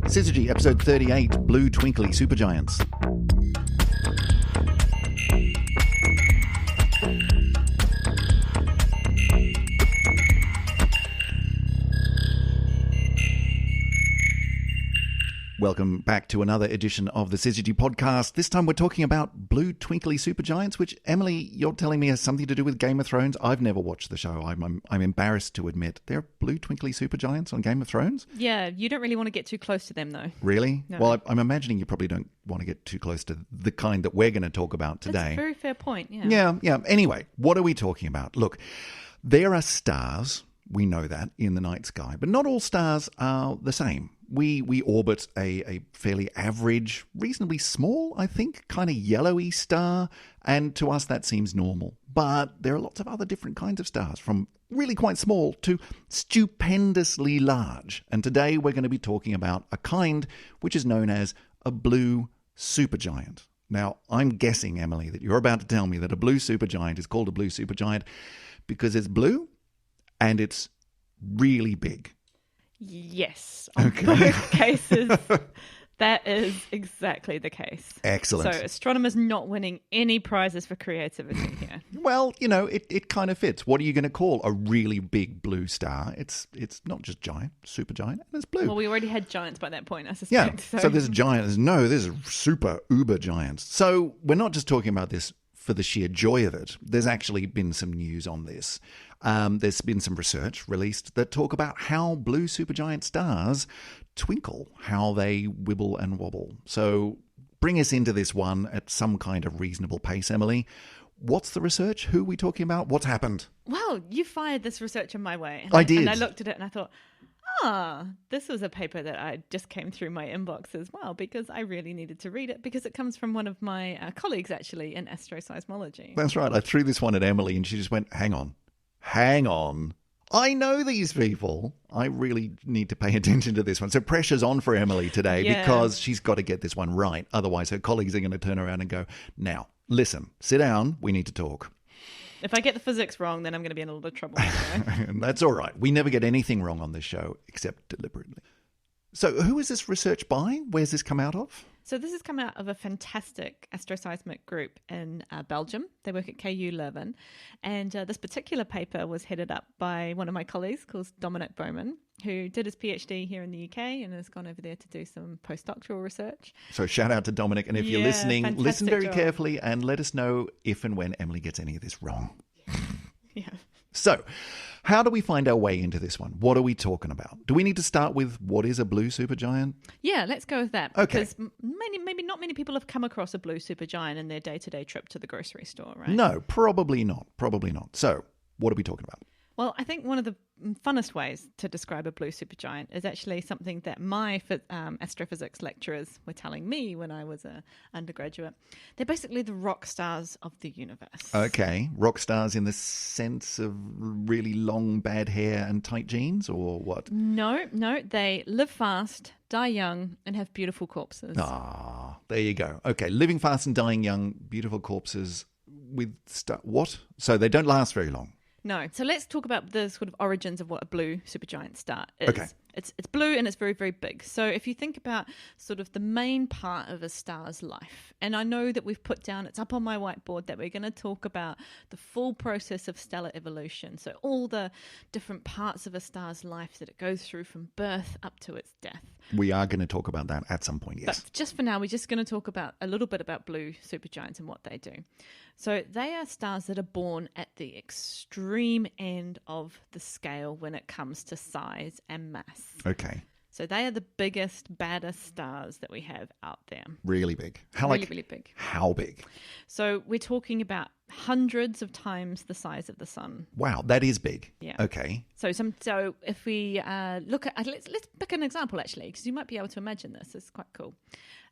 Syzygy, episode 38, Blue Twinkly Supergiants. Welcome back to another edition of the Syzygy podcast. This time we're talking about Blue Twinkly Supergiants, which, Emily, you're telling me has something to do with Game of Thrones. I've never watched the show. I'm embarrassed to admit. There are Blue Twinkly Supergiants on Game of Thrones? Yeah, you don't really want to get too close to them, though. Really? No. Well, I'm imagining you probably don't want to get too close to the kind that we're going to talk about today. That's a very fair point, yeah. Yeah. Anyway, what are we talking about? Look, there are stars, we know that, in the night sky, but not all stars are the same. We orbit a fairly average, reasonably small, I think, kind of yellowy star, and to us that seems normal. But there are lots of other different kinds of stars, from really quite small to stupendously large. And today we're going to be talking about a kind which is known as a blue supergiant. Now, I'm guessing, Emily, that you're about to tell me that a blue supergiant is called a blue supergiant because it's blue and it's really big. Yes. On both cases, that is exactly the case. Excellent. So astronomers not winning any prizes for creativity here. Well, you know, it kind of fits. What are you going to call a really big blue star? It's not just giant, supergiant, and it's blue. Well, we already had giants by that point, I suspect. Yeah, so there's giants. No, there's super uber giants. So we're not just talking about this for the sheer joy of it. There's actually been some news on this. There's been some research released that talk about how blue supergiant stars twinkle, how they wibble and wobble. So bring us into this one at some kind of reasonable pace, Emily. What's the research? Who are we talking about? What's happened? Well, you fired this researcher my way. I did. And I looked at it and I thought, this was a paper that I just came through my inbox as well because I really needed to read it because it comes from one of my colleagues, actually, in astroseismology. That's right. I threw this one at Emily and she just went, hang on. I know these people. I really need to pay attention to this one. So pressure's on for Emily today because she's got to get this one right. Otherwise, her colleagues are going to turn around and go, now, listen, sit down. We need to talk. If I get the physics wrong, then I'm going to be in a little bit of trouble. And that's all right. We never get anything wrong on this show except deliberately. So who is this research by? Where's this come out of? So this has come out of a fantastic astroseismic group in Belgium. They work at KU Leuven. And this particular paper was headed up by one of my colleagues called Dominic Bowman, who did his PhD here in the UK and has gone over there to do some postdoctoral research. So shout out to Dominic. And if you're listening, listen very job. carefully and let us know if and when Emily gets any of this wrong. Yeah. So, how do we find our way into this one? What are we talking about? Do we need to start with what is a blue supergiant? Yeah, let's go with that. Okay. Because maybe not many people have come across a blue supergiant in their day-to-day trip to the grocery store, right? No, probably not. So, what are we talking about? Well, I think one of the funnest ways to describe a blue supergiant is actually something that my astrophysics lecturers were telling me when I was an undergraduate. They're basically the rock stars of the universe. Okay, rock stars in the sense of really long bad hair and tight jeans, or what? No, they live fast, die young, and have beautiful corpses. Ah, there you go. Okay, living fast and dying young, beautiful corpses with what? So they don't last very long. No. So let's talk about the sort of origins of what a blue supergiant star is. Okay. It's blue and it's very, very big. So if you think about sort of the main part of a star's life, and I know that we've put down, it's up on my whiteboard, that we're going to talk about the full process of stellar evolution. So all the different parts of a star's life that it goes through from birth up to its death. We are going to talk about that at some point, yes. But just for now, we're just going to talk about a little bit about blue supergiants and what they do. So they are stars that are born at the extreme end of the scale when it comes to size and mass. Okay. So they are the biggest, baddest stars that we have out there. Really big. Really big. How big? So we're talking about hundreds of times the size of the sun. Wow, that is big. Yeah. Okay. So if we look at, let's pick an example actually, because you might be able to imagine this. It's quite cool.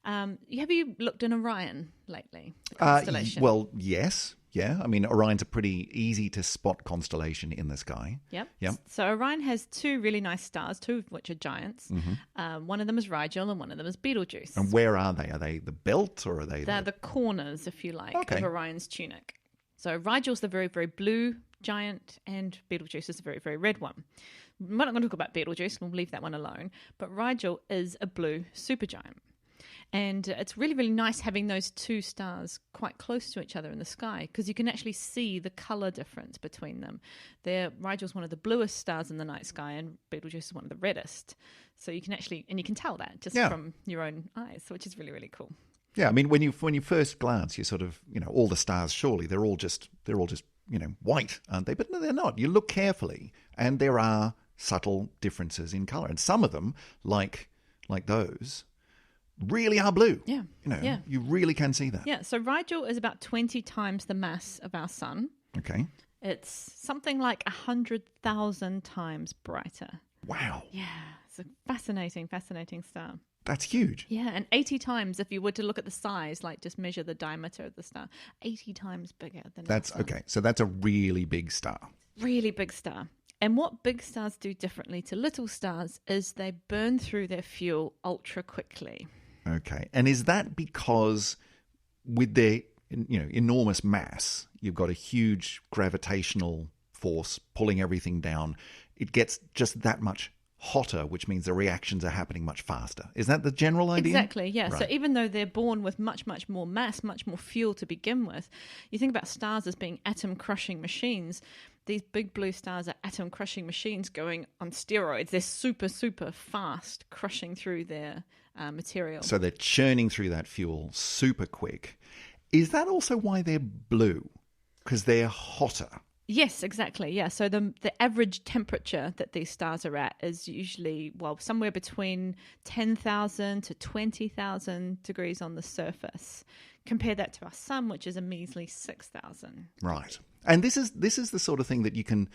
Have you looked in Orion lately? The constellation? Well, yes. Yeah. I mean, Orion's a pretty easy to spot constellation in the sky. Yep. Yep. So Orion has two really nice stars, two of which are giants. Mm-hmm. One of them is Rigel and one of them is Betelgeuse. And where are they? Are they the belt or are they They're the corners, if you like, Okay. of Orion's tunic. So Rigel's the very, very blue giant, and Betelgeuse is a very, very red one. We're not going to talk about Betelgeuse, we'll leave that one alone. But Rigel is a blue supergiant. And it's really, really nice having those two stars quite close to each other in the sky because you can actually see the colour difference between them. Rigel's one of the bluest stars in the night sky and Betelgeuse is one of the reddest. So you can actually, and you can tell that just from your own eyes, which is really, really cool. Yeah, I mean, when you first glance, you sort of, all the stars, surely they're all just white, aren't they? But no, they're not. You look carefully and there are subtle differences in colour. And some of them, like those, really are blue. Yeah. You really can see that. Yeah. So Rigel is about 20 times the mass of our sun. Okay. It's something like 100,000 times brighter. Wow. Yeah. It's a fascinating, fascinating star. That's huge. Yeah. And 80 times, if you were to look at the size, like just measure the diameter of the star, 80 times bigger than our sun. Okay. So that's a really big star. Really big star. And what big stars do differently to little stars is they burn through their fuel ultra quickly. Okay. And is that because with their enormous mass, you've got a huge gravitational force pulling everything down, it gets just that much hotter, which means the reactions are happening much faster. Is that the general idea? Exactly, yeah. Right. So even though they're born with much, much more mass, much more fuel to begin with, you think about stars as being atom-crushing machines. These big blue stars are atom-crushing machines going on steroids. They're super, super fast, crushing through their material. So they're churning through that fuel super quick. Is that also why they're blue? Because they're hotter? Yes, exactly. Yeah. So the average temperature that these stars are at is usually, somewhere between 10,000 to 20,000 degrees on the surface. Compare that to our sun, which is a measly 6,000. Right. And this is the sort of thing that you can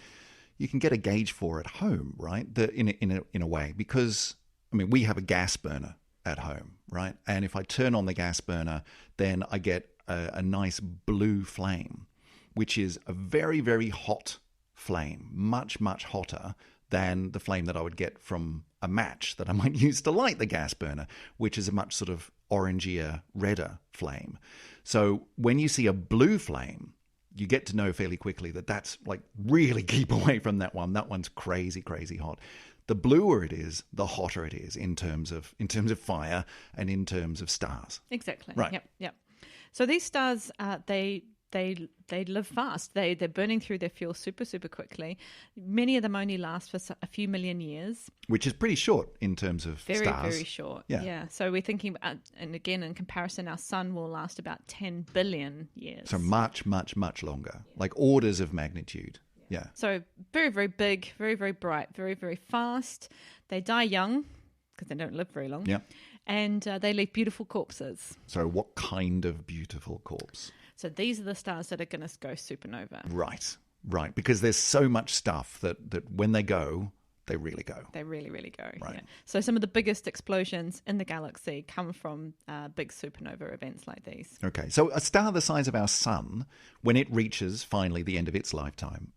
get a gauge for at home, right? In a way, because we have a gas burner at home, right? And if I turn on the gas burner, then I get a nice blue flame, which is a very, very hot flame, much, much hotter than the flame that I would get from a match that I might use to light the gas burner, which is a much sort of orangier, redder flame. So when you see a blue flame, you get to know fairly quickly that that's like, really keep away from that one. That one's crazy, crazy hot. The bluer it is, the hotter it is in terms of fire and in terms of stars. Exactly. Right. Yep. So these stars, they live fast. They're burning through their fuel super, super quickly. Many of them only last for a few million years. Which is pretty short in terms of very, stars. Very, very short. Yeah. So we're thinking, and again, in comparison, our sun will last about 10 billion years. So much, much, much longer. Like orders of magnitude. Yeah. So very, very big, very, very bright, very, very fast. They die young because they don't live very long. Yeah. And they leave beautiful corpses. So what kind of beautiful corpse? So these are the stars that are going to go supernova. Right. Because there's so much stuff that when they go, they really go. They really, really go. Right. Yeah. So some of the biggest explosions in the galaxy come from big supernova events like these. Okay. So a star the size of our sun, when it reaches finally the end of its lifetime,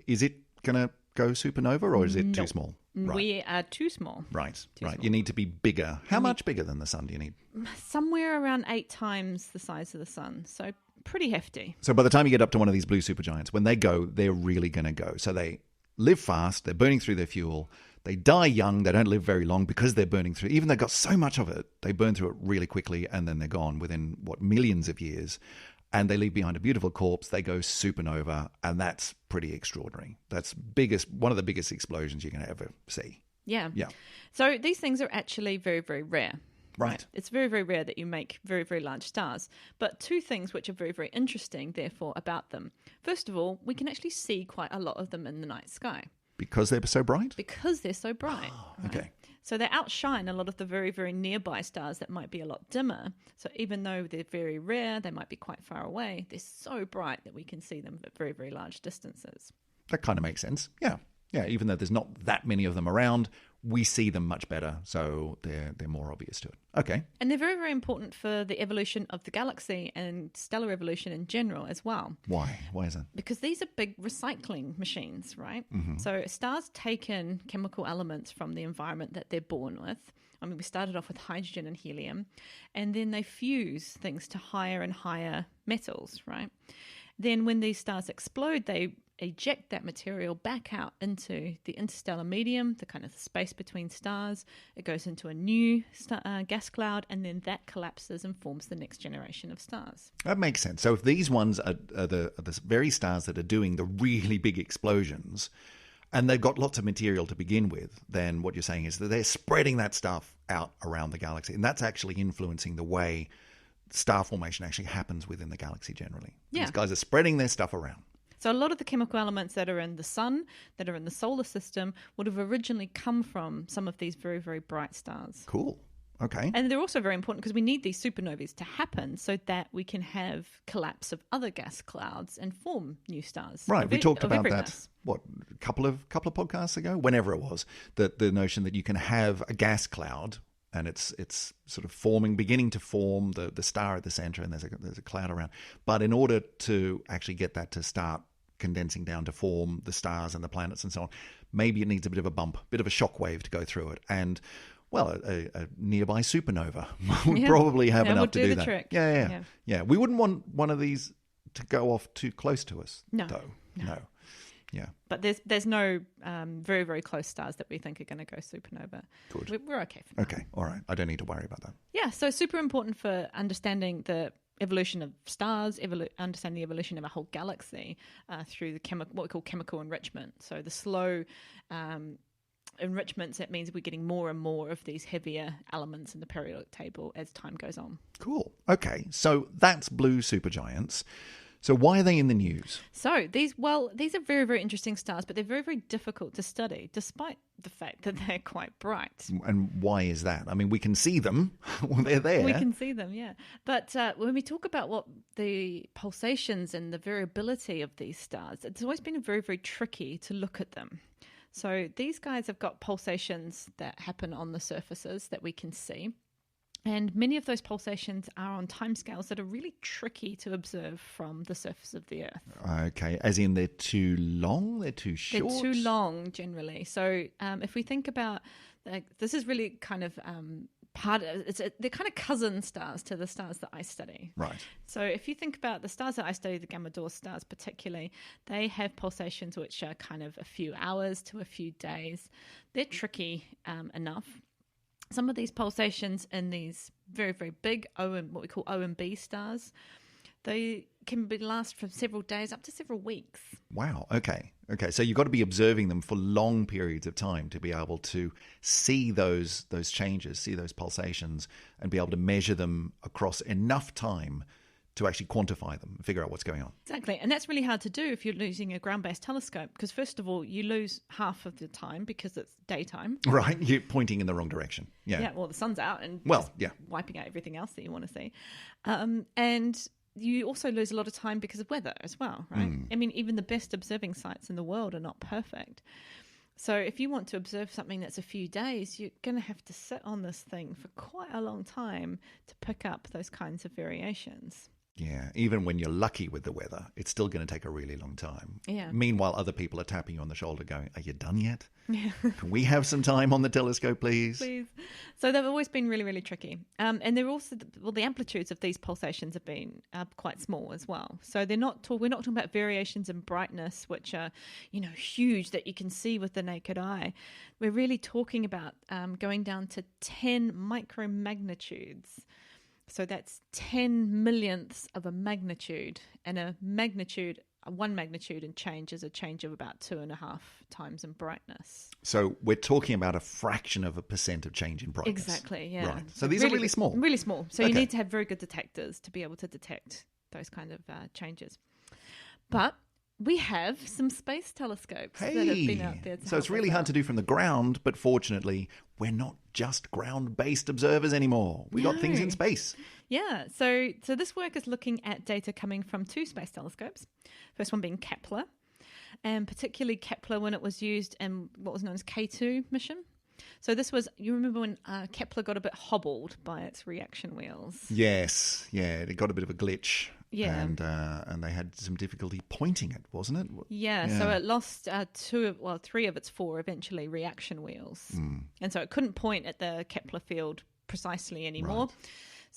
is it going to go supernova or is it too small? Right. We are too small. Right. Small. You need to be bigger. How much bigger than the sun do you need? Somewhere around 8 times the size of the sun. So pretty hefty. So by the time you get up to one of these blue supergiants, when they go, they're really going to go. So they live fast. They're burning through their fuel. They die young. They don't live very long because they're burning through. Even though they've got so much of it, they burn through it really quickly and then they're gone within, millions of years. And they leave behind a beautiful corpse. They go supernova, and that's pretty extraordinary. That's one of the biggest explosions you're going to ever see. Yeah. Yeah. So these things are actually very, very rare. Right. It's very, very rare that you make very, very large stars. But two things which are very, very interesting, therefore, about them. First of all, we can actually see quite a lot of them in the night sky. Because they're so bright? Because they're so bright. Okay. Right? So they outshine a lot of the very, very nearby stars that might be a lot dimmer. So even though they're very rare, they might be quite far away, they're so bright that we can see them at very, very large distances. That kind of makes sense. Yeah. Even though there's not that many of them around, we see them much better, so they're more obvious to it. Okay. And they're very, very important for the evolution of the galaxy and stellar evolution in general as well. Why? Why is that? Because these are big recycling machines, right? Mm-hmm. So stars take in chemical elements from the environment that they're born with. We started off with hydrogen and helium, and then they fuse things to higher and higher metals, right? Then when these stars explode, they eject that material back out into the interstellar medium, the kind of space between stars. It goes into a new gas cloud, and then that collapses and forms the next generation of stars. That makes sense. So if these ones are the very stars that are doing the really big explosions, and they've got lots of material to begin with, then what you're saying is that they're spreading that stuff out around the galaxy, and that's actually influencing the way star formation actually happens within the galaxy generally. Yeah. These guys are spreading their stuff around. So a lot of the chemical elements that are in the sun, that are in the solar system, would have originally come from some of these very, very bright stars. Cool. Okay. And they're also very important because we need these supernovae to happen so that we can have collapse of other gas clouds and form new stars. Right. We talked about that, mass. what, a couple of podcasts ago? Whenever it was, that the notion that you can have a gas cloud and it's sort of beginning to form the star at the center, and there's a cloud around. But in order to actually get that to start condensing down to form the stars and the planets and so on, maybe it needs a bit of a bump, a bit of a shock wave to go through it. And well, a nearby supernova would probably have enough to do that. Trick. Yeah. We wouldn't want one of these to go off too close to us, though. No. Yeah. But there's no very, very close stars that we think are going to go supernova. Good. We're okay for now. Okay. All right. I don't need to worry about that. Yeah. So super important for understanding the evolution of stars, understanding the evolution of a whole galaxy through what we call chemical enrichment. So the slow enrichments, that means we're getting more and more of these heavier elements in the periodic table as time goes on. Cool. Okay. So that's blue supergiants. So why are they in the news? So these are very, very interesting stars, but they're very, very difficult to study, despite the fact that they're quite bright. And why is that? I mean, we can see them. Well, they're there. We can see them, yeah. But when we talk about what the pulsations and the variability of these stars, it's always been very, very tricky to look at them. So these guys have got pulsations that happen on the surfaces that we can see. And many of those pulsations are on timescales that are really tricky to observe from the surface of the Earth. Okay, as in they're too long, they're too short? They're too long, generally. So if we think about, this is really kind of they're kind of cousin stars to the stars that I study. Right. So if you think about the stars that I study, the Gamma Dor stars particularly, they have pulsations which are kind of a few hours to a few days. They're tricky enough. Some of these pulsations in these very, very big what we call O and B stars, they can last from several days up to several weeks. Wow. Okay. So you've got to be observing them for long periods of time to be able to see those changes, see those pulsations, and be able to measure them across enough time to actually quantify them and figure out what's going on. Exactly. And that's really hard to do if you're using a ground-based telescope, because first of all, you lose half of the time because it's daytime. Right. You're pointing in the wrong direction. Yeah. Well, the sun's out and wiping out everything else that you want to see. And you also lose a lot of time because of weather as well, right? I mean, even the best observing sites in the world are not perfect. So if you want to observe something that's a few days, you're going to have to sit on this thing for quite a long time to pick up those kinds of variations. Yeah, even when you're lucky with the weather, it's still going to take a really long time. Yeah. Meanwhile, other people are tapping you on the shoulder going, are you done yet? Yeah. Can we have some time on the telescope, please? Please. So they've always been really, really tricky. And they're also, the amplitudes of these pulsations have been quite small as well. So we're not talking about variations in brightness, which are, huge that you can see with the naked eye. We're really talking about going down to 10 micromagnitudes. So that's 10 millionths of a magnitude, and one magnitude in change is a change of about 2.5 times in brightness. So we're talking about a fraction of a percent of change in brightness. Exactly, yeah. Right. So these are really small. Really small. So you need to have very good detectors to be able to detect those kind of changes. But we have some space telescopes that have been out there. So it's really hard to do from the ground, but fortunately, we're not just ground-based observers anymore. We got things in space. Yeah. So this work is looking at data coming from 2 space telescopes. First one being Kepler, and particularly Kepler when it was used in what was known as K2 mission. So this was, you remember when Kepler got a bit hobbled by its reaction wheels? Yes. Yeah, it got a bit of a glitch. Yeah. And they had some difficulty pointing it, wasn't it? Yeah. So it lost 3 of its 4 eventually reaction wheels. And so it couldn't point at the Kepler field precisely anymore. Right.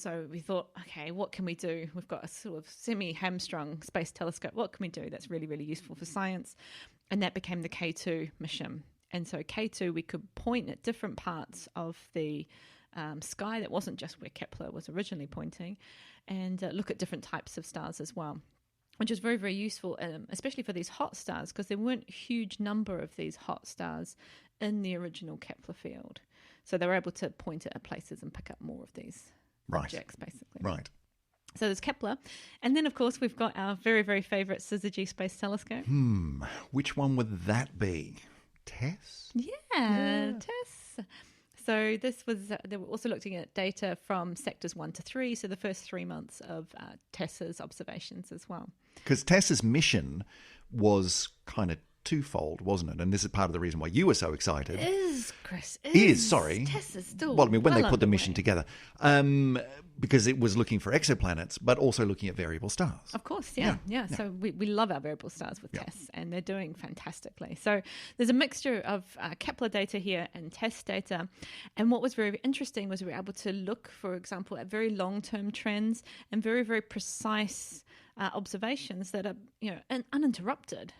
So we thought, okay, what can we do? We've got a sort of semi-hamstrung space telescope. What can we do that's really, really useful for science? And that became the K2 mission. And so K2, we could point at different parts of the sky that wasn't just where Kepler was originally pointing, and look at different types of stars as well, which is very, very useful, especially for these hot stars, because there weren't a huge number of these hot stars in the original Kepler field. So they were able to point it at places and pick up more of these objects, basically. Right. So there's Kepler. And then, of course, we've got our very, very favourite Syzygy Space Telescope. Which one would that be? TESS? Yeah. TESS. So this was, they were also looking at data from sectors 1 to 3, so the first 3 months of TESS's observations as well. Because TESS's mission was kind of twofold, wasn't it? And this is part of the reason why you were so excited. Chris. Sorry. TESS is still Well, I mean, when they put the underway. mission together, because it was looking for exoplanets, but also looking at variable stars. Of course, yeah. So we love our variable stars with TESS, and they're doing fantastically. So there's a mixture of Kepler data here and TESS data. And what was very interesting was we were able to look, for example, at very long-term trends and very, very precise observations that are, uninterrupted.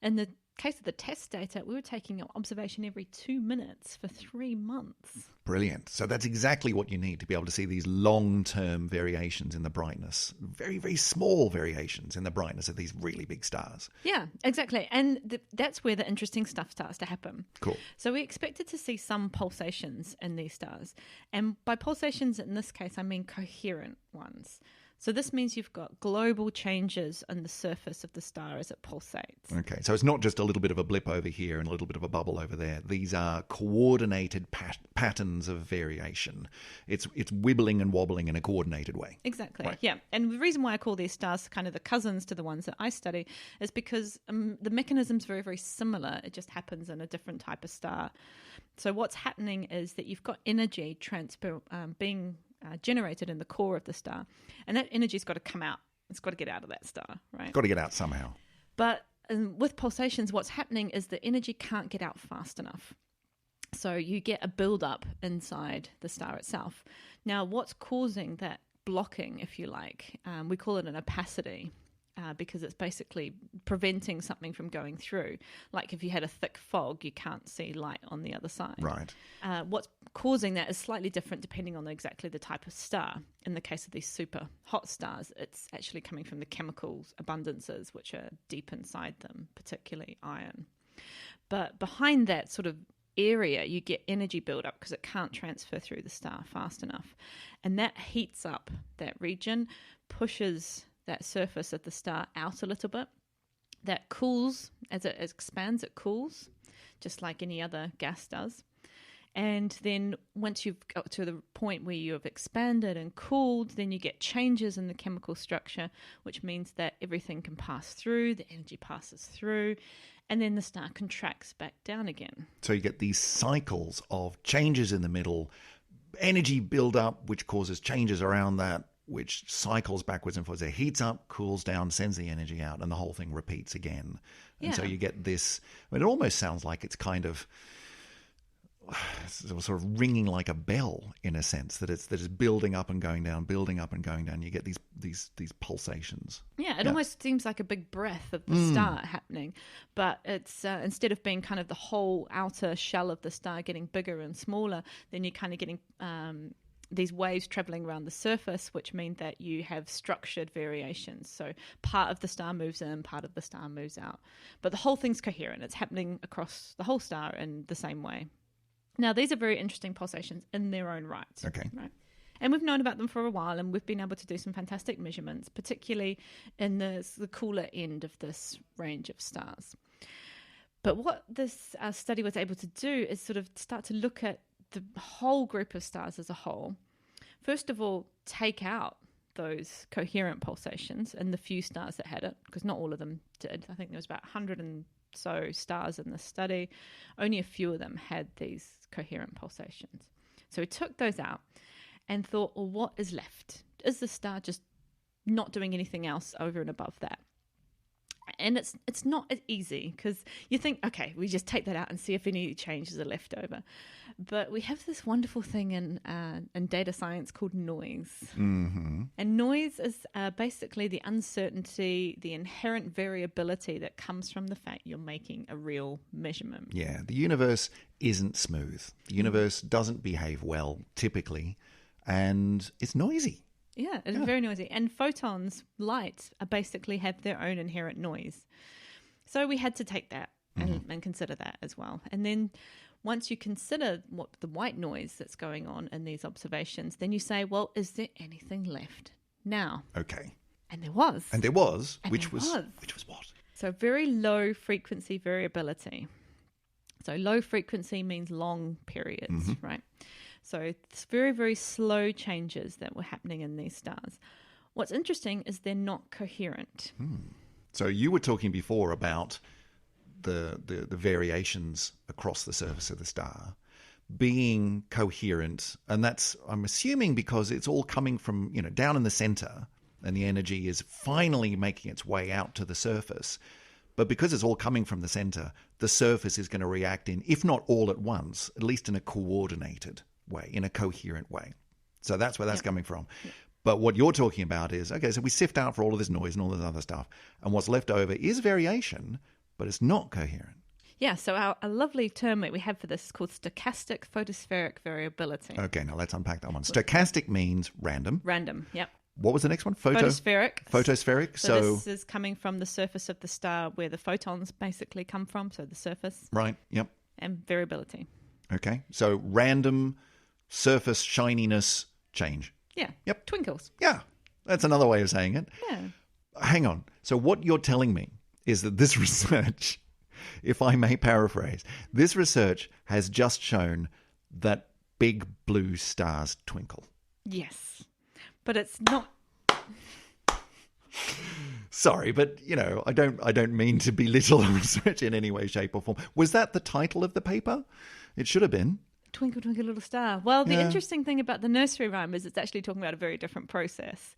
In the case of the TESS data, we were taking an observation every 2 minutes for 3 months. Brilliant. So that's exactly what you need to be able to see these long-term variations in the brightness, very, very small variations in the brightness of these really big stars. Yeah, exactly. And that's where the interesting stuff starts to happen. Cool. So we expected to see some pulsations in these stars. And by pulsations in this case, I mean coherent ones. So this means you've got global changes on the surface of the star as it pulsates. Okay, so it's not just a little bit of a blip over here and a little bit of a bubble over there. These are coordinated patterns of variation. It's wibbling and wobbling in a coordinated way. Exactly, Right. yeah. And the reason why I call these stars kind of the cousins to the ones that I study is because the mechanism's very, very similar. It just happens in a different type of star. So what's happening is that you've got energy being generated in the core of the star, and that energy's got to come out. It's got to get out of that star, right? Got to get out somehow. But with pulsations, what's happening is the energy can't get out fast enough. So you get a build-up inside the star itself. Now, what's causing that blocking, if you like, we call it an opacity, because it's basically preventing something from going through. Like if you had a thick fog, you can't see light on the other side. Right. What's causing that is slightly different depending on exactly the type of star. In the case of these super hot stars, it's actually coming from the chemicals abundances, which are deep inside them, particularly iron. But behind that sort of area, you get energy buildup because it can't transfer through the star fast enough. And that heats up that region, pushes that surface of the star out a little bit. That cools, as it expands, it cools, just like any other gas does. And then once you've got to the point where you have expanded and cooled, then you get changes in the chemical structure, which means that everything can pass through, the energy passes through, and then the star contracts back down again. So you get these cycles of changes in the middle, energy build-up, which causes changes around that, which cycles backwards and forwards. It heats up, cools down, sends the energy out, and the whole thing repeats again. And so you get this, it almost sounds like it's kind of sort of ringing like a bell in a sense, that it's building up and going down, building up and going down. You get these pulsations. Yeah, it almost seems like a big breath of the star happening, but it's instead of being kind of the whole outer shell of the star getting bigger and smaller, then you're kind of getting these waves traveling around the surface, which mean that you have structured variations. So part of the star moves in, part of the star moves out, but the whole thing's coherent. It's happening across the whole star in the same way. Now, these are very interesting pulsations in their own right. Okay. Right. And we've known about them for a while, and we've been able to do some fantastic measurements, particularly in the cooler end of this range of stars. But what this study was able to do is sort of start to look at the whole group of stars as a whole. First of all, take out those coherent pulsations and the few stars that had it, because not all of them did. I think there was about 100 and so stars in the study. Only a few of them had these coherent pulsations. So we took those out and thought, well, what is left? Is the star just not doing anything else over and above that? And it's not as easy because you think, okay, we just take that out and see if any changes are left over. But we have this wonderful thing in data science called noise. Mm-hmm. And noise is basically the uncertainty, the inherent variability that comes from the fact you're making a real measurement. Yeah, the universe isn't smooth. The universe doesn't behave well, typically, and it's noisy. Yeah, it's very noisy. And photons, light, basically have their own inherent noise. So we had to take that and consider that as well. And then once you consider what the white noise that's going on in these observations, then you say, well, is there anything left now? Okay. And there was. Which was what? So very low frequency variability. So low frequency means long periods, right? So it's very, very slow changes that were happening in these stars. What's interesting is they're not coherent. So you were talking before about the variations across the surface of the star being coherent, and that's, I'm assuming, because it's all coming from, down in the center, and the energy is finally making its way out to the surface. But because it's all coming from the center, the surface is going to react in, if not all at once, at least in a coordinated way, in a coherent way. So that's where that's coming from. Yep. But what you're talking about is, okay, so we sift out for all of this noise and all this other stuff, and what's left over is variation, but it's not coherent. Yeah, so a lovely term that we have for this is called stochastic photospheric variability. Okay, now let's unpack that one. Stochastic means random. Random, yep. What was the next one? Photospheric. Photospheric. So this is coming from the surface of the star where the photons basically come from, so the surface. Right, yep. And variability. Okay, so random surface shininess change. Yeah. Yep. Twinkles. Yeah, that's another way of saying it. Yeah. Hang on. So what you're telling me is that this research, if I may paraphrase, this research has just shown that big blue stars twinkle. Yes. But it's not. Sorry, but I don't mean to belittle research in any way, shape, or form. Was that the title of the paper? It should have been. Twinkle, twinkle, little star. Well, the interesting thing about the nursery rhyme is it's actually talking about a very different process,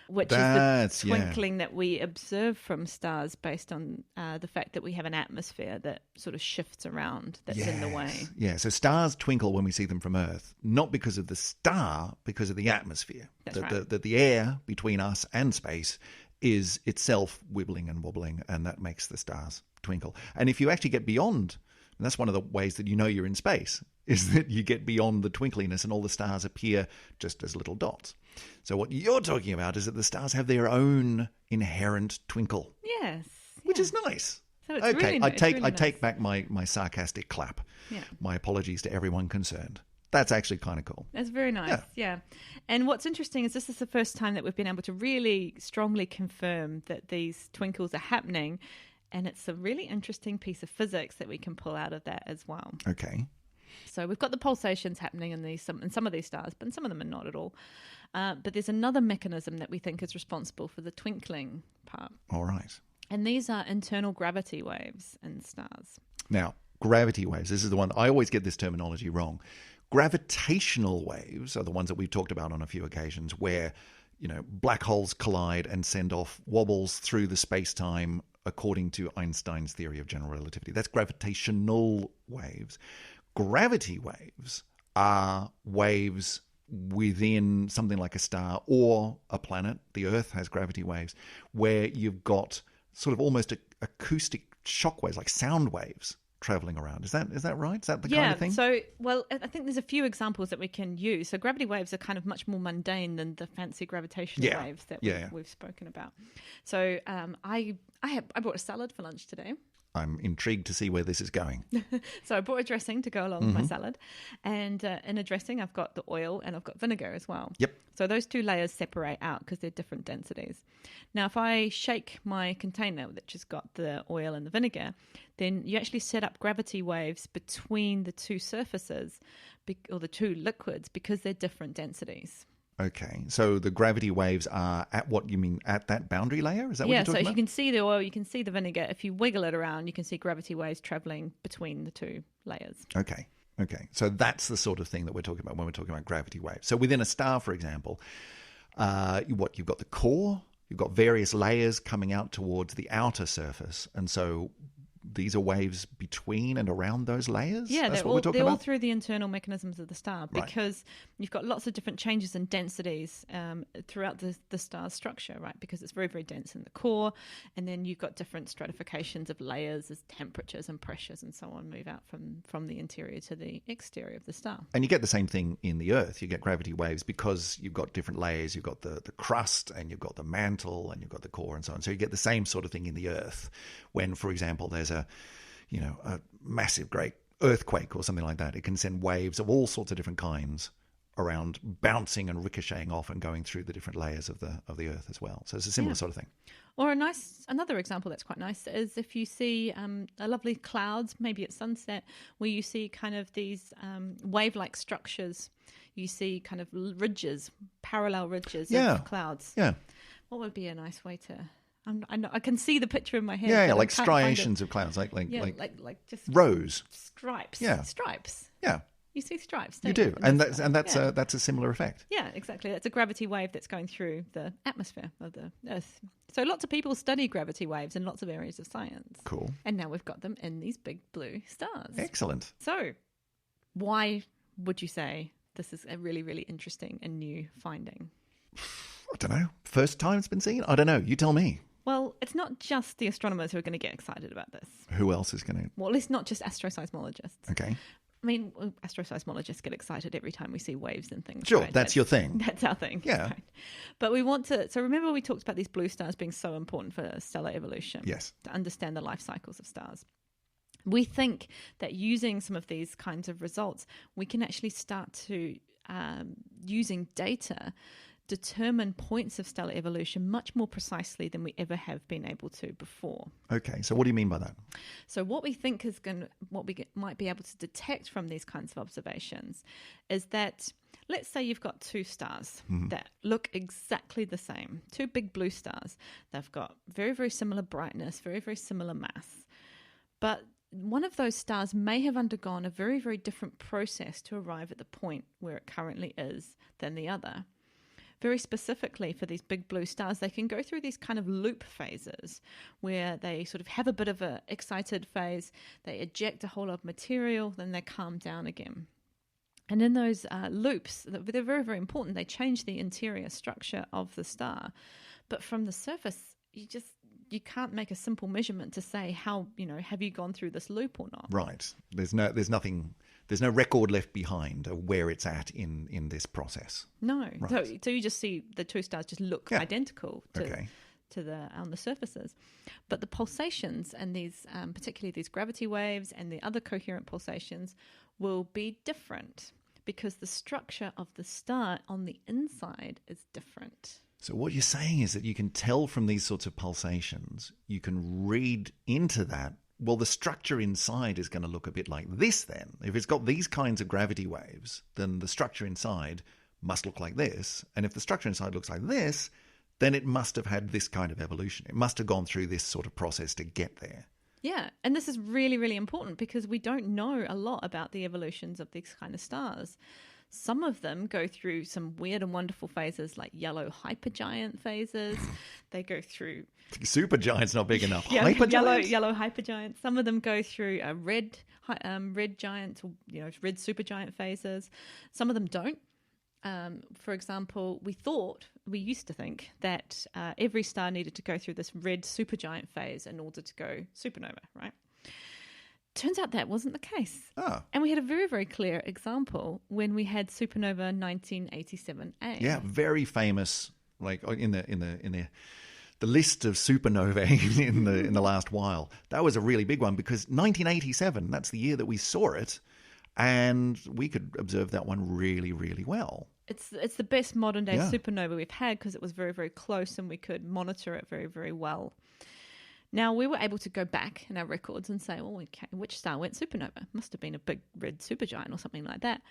which is the twinkling that we observe from stars based on the fact that we have an atmosphere that sort of shifts around that's in the way. Yeah, so stars twinkle when we see them from Earth, not because of the star, because of the atmosphere. That's right. The air between us and space is itself wibbling and wobbling, and that makes the stars twinkle. And if you actually get beyond, and that's one of the ways that you're in space, is that you get beyond the twinkliness and all the stars appear just as little dots. So what you're talking about is that the stars have their own inherent twinkle. Yes. Which is nice. So it's really nice. I take back my sarcastic clap. Yeah. My apologies to everyone concerned. That's actually kind of cool. That's very nice, yeah. And what's interesting is this is the first time that we've been able to really strongly confirm that these twinkles are happening, and it's a really interesting piece of physics that we can pull out of that as well. Okay. So we've got the pulsations happening in some of these stars, but in some of them are not at all. But there's another mechanism that we think is responsible for the twinkling part. All right. And these are internal gravity waves in stars. Now, gravity waves, this is the one, I always get this terminology wrong. Gravitational waves are the ones that we've talked about on a few occasions where, black holes collide and send off wobbles through the space-time according to Einstein's theory of general relativity. That's gravitational waves. Gravity waves are waves within something like a star or a planet. The Earth has gravity waves where you've got sort of almost acoustic shock waves, like sound waves, traveling around. Is that right? Is that the kind of thing? So, I think there's a few examples that we can use. So gravity waves are kind of much more mundane than the fancy gravitational waves that we've spoken about. So I brought a salad for lunch today. I'm intrigued to see where this is going. So I brought a dressing to go along with my salad. And in a dressing, I've got the oil and I've got vinegar as well. Yep. So those two layers separate out because they're different densities. Now, if I shake my container, which has got the oil and the vinegar, then you actually set up gravity waves between the two surfaces or the two liquids because they're different densities. Okay, so the gravity waves are at what you mean at that boundary layer? Is that what you're talking about? Yeah, so if you can see the oil, you can see the vinegar. If you wiggle it around, you can see gravity waves traveling between the two layers. Okay. So that's the sort of thing that we're talking about when we're talking about gravity waves. So within a star, for example, you've got the core, You've got various layers coming out towards the outer surface. And so these are waves between and around those layers? Yeah, That's they're, what all, we're talking they're all about? through the internal mechanisms of the star, Right. because you've got lots of different changes in densities throughout the star's structure, right? Because it's very, very dense in the core, and then you've got different stratifications of layers as temperatures and pressures and so on move out from the interior to the exterior of the star. And you get the same thing in the Earth. You get gravity waves because you've got different layers. You've got the crust, and you've got the mantle, and you've got the core, and so on. So you get the same sort of thing in the Earth when, for example, there's a massive, great earthquake or something like that. It can send waves of all sorts of different kinds around, bouncing and ricocheting off and going through the different layers of the Earth as well. So it's a similar sort of thing. Or another example that's quite nice is if you see a lovely clouds, maybe at sunset, where you see kind of these wave-like structures. You see kind of ridges, parallel ridges of clouds. Yeah. What would be a nice way to... I can see the picture in my head. Yeah, but like I can't find it. striations of clouds, like just rows. stripes. Yeah. Stripes. Yeah, You see stripes. you Don't do, in and the sky? that's a similar effect. Yeah, exactly. That's a gravity wave that's going through the atmosphere of the Earth. So lots of people study gravity waves in lots of areas of science. Cool. And now we've got them in these big blue stars. Excellent. So why would you say this is a really, really interesting and new finding? I don't know. First time it's been seen? I don't know. You tell me. Well, it's not just the astronomers who are going to get excited about this. Who else is going to? Well, it's not just astroseismologists. Okay. I mean, astroseismologists get excited every time we see waves and things. Sure, right? that's your thing. That's our thing. Yeah. Right. But we want to... So remember we talked about these blue stars being so important for stellar evolution. Yes. To understand the life cycles of stars. We think that using some of these kinds of results, we can actually start to, using data, determine points of stellar evolution much more precisely than we ever have been able to before. Okay, so what do you mean by that? So what we think is might be able to detect from these kinds of observations is that, let's say you've got two stars that look exactly the same, two big blue stars. They've got very, very similar brightness, very, very similar mass. But one of those stars may have undergone a very, very different process to arrive at the point where it currently is than the other. Very specifically for these big blue stars, they can go through these kind of loop phases where they sort of have a bit of an excited phase, they eject a whole lot of material, then they calm down again. And in those loops, they're very, very important. They change the interior structure of the star. But from the surface, you can't make a simple measurement to say how, have you gone through this loop or not? Right. There's no record left behind of where it's at in this process. No. Right. So you just see the two stars just look identical to the on the surfaces. But the pulsations and these, particularly these gravity waves and the other coherent pulsations, will be different because the structure of the star on the inside is different. So what you're saying is that you can tell from these sorts of pulsations, you can read into that, well, the structure inside is going to look a bit like this then. If it's got these kinds of gravity waves, then the structure inside must look like this. And if the structure inside looks like this, then it must have had this kind of evolution. It must have gone through this sort of process to get there. Yeah, and this is really, really important because we don't know a lot about the evolutions of these kind of stars. Some of them go through some weird and wonderful phases like yellow hypergiant phases. They go through... Supergiant's not big enough. Hypergiant? Yellow hypergiant. Some of them go through a red giant, or red supergiant phases. Some of them don't. For example, we used to think that every star needed to go through this red supergiant phase in order to go supernova, right? Turns out that wasn't the case. Oh. And we had a very, very clear example when we had supernova 1987A. Yeah, very famous, like in the list of supernovae in the last while. That was a really big one because 1987, that's the year that we saw it, and we could observe that one really, really well. It's the best modern day supernova we've had because it was very, very close and we could monitor it very, very well. Now, we were able to go back in our records and say, well, okay, which star went supernova? Must have been a big red supergiant or something like that.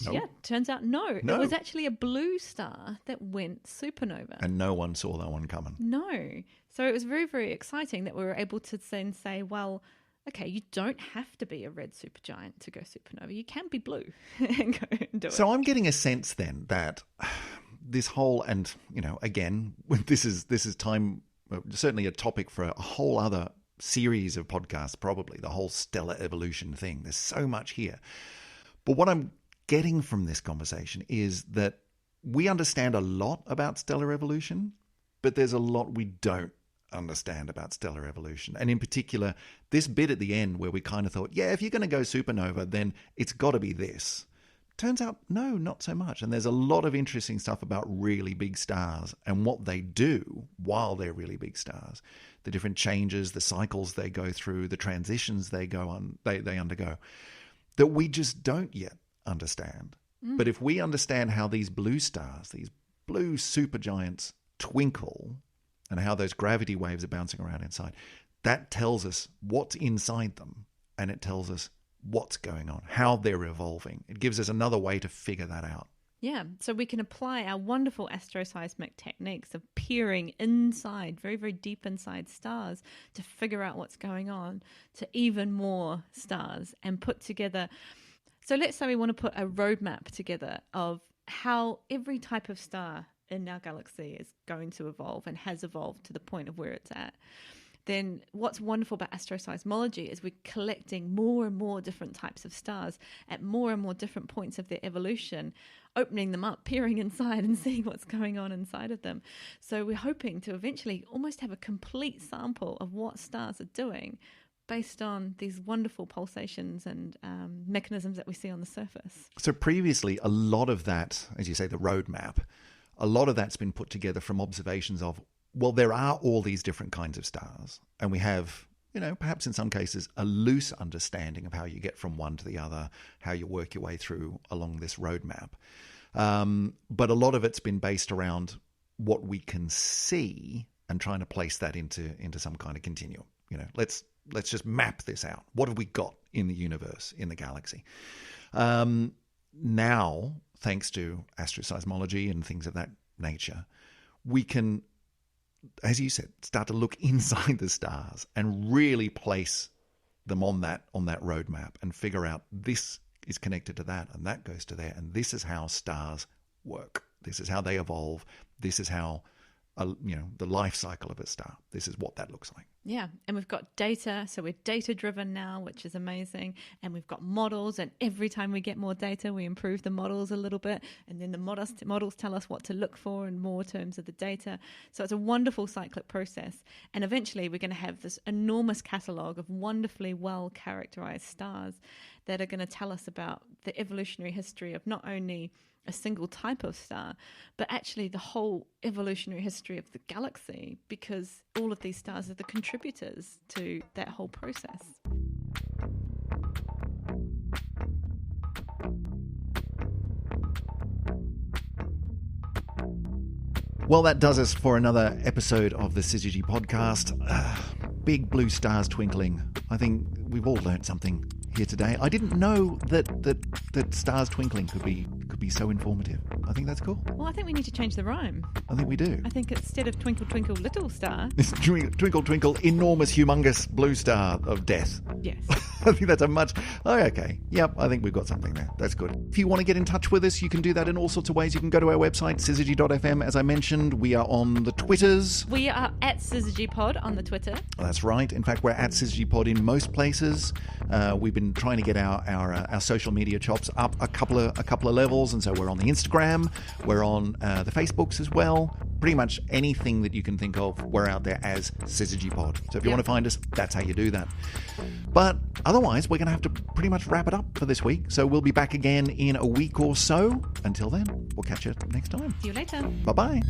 Nope. Yeah, turns out no. It was actually a blue star that went supernova. And no one saw that one coming. No. So it was very, very exciting that we were able to then say, well, okay, you don't have to be a red supergiant to go supernova. You can be blue and go and do it. So I'm getting a sense then that this whole, and again, this is time, certainly a topic for a whole other series of podcasts, probably the whole stellar evolution thing. There's so much here. But what I'm getting from this conversation is that we understand a lot about stellar evolution, but there's a lot we don't understand about stellar evolution. And in particular, this bit at the end where we kind of thought, yeah, if you're going to go supernova, then it's got to be this. Turns out, no, not so much. And there's a lot of interesting stuff about really big stars and what they do while they're really big stars. The different changes, the cycles they go through, the transitions they undergo, that we just don't yet understand. But if we understand how these blue stars, these blue supergiants twinkle and how those gravity waves are bouncing around inside, that tells us what's inside them, and it tells us what's going on, how they're evolving. It gives us another way to figure that out. Yeah, so we can apply our wonderful astroseismic techniques of peering inside, very, very deep inside stars to figure out what's going on to even more stars and put together. So let's say we want to put a roadmap together of how every type of star in our galaxy is going to evolve and has evolved to the point of where it's at. Then what's wonderful about astroseismology is we're collecting more and more different types of stars at more and more different points of their evolution, opening them up, peering inside and seeing what's going on inside of them. So we're hoping to eventually almost have a complete sample of what stars are doing based on these wonderful pulsations and mechanisms that we see on the surface. So previously, a lot of that, as you say, the roadmap, a lot of that's been put together from observations of, well, there are all these different kinds of stars, and we have, perhaps in some cases, a loose understanding of how you get from one to the other, how you work your way through along this roadmap. But a lot of it's been based around what we can see and trying to place that into some kind of continuum. Let's just map this out. What have we got in the universe, in the galaxy? Now, thanks to astroseismology and things of that nature, we can, as you said, start to look inside the stars and really place them on that roadmap and figure out this is connected to that and that goes to there, and this is how stars work. This is how they evolve. This is how the life cycle of a star. This is what that looks like. Yeah, and we've got data, so we're data-driven now, which is amazing, and we've got models, and every time we get more data, we improve the models a little bit, and then the models tell us what to look for in more terms of the data. So it's a wonderful cyclic process, and eventually we're going to have this enormous catalogue of wonderfully well-characterized stars that are going to tell us about the evolutionary history of not only a single type of star, but actually the whole evolutionary history of the galaxy, because all of these stars are the contributors to that whole process. Well, that does us for another episode of the Syzygy podcast. Big blue stars twinkling. I think we've all learned something here today. I didn't know that stars twinkling could be so informative. I think that's cool. Well, I think we need to change the rhyme. I think we do. I think instead of twinkle, twinkle, little star... It's twinkle, twinkle, enormous, humongous blue star of death. Yes. I think that's a much... Oh, okay. Yep, I think we've got something there. That's good. If you want to get in touch with us, you can do that in all sorts of ways. You can go to our website, syzygy.fm. As I mentioned, we are on the Twitters. We are at SyzygyPod on the Twitter. That's right. In fact, we're at SyzygyPod in most places. We've been trying to get our social media chops up a couple of levels, and so we're on the Instagram, we're on the Facebooks as well. Pretty much anything that you can think of, we're out there as SyzygyPod. So if you want to find us, that's how you do that. But otherwise, we're going to have to pretty much wrap it up for this week. So we'll be back again in a week or so. Until then, we'll catch you next time. See you later. Bye-bye.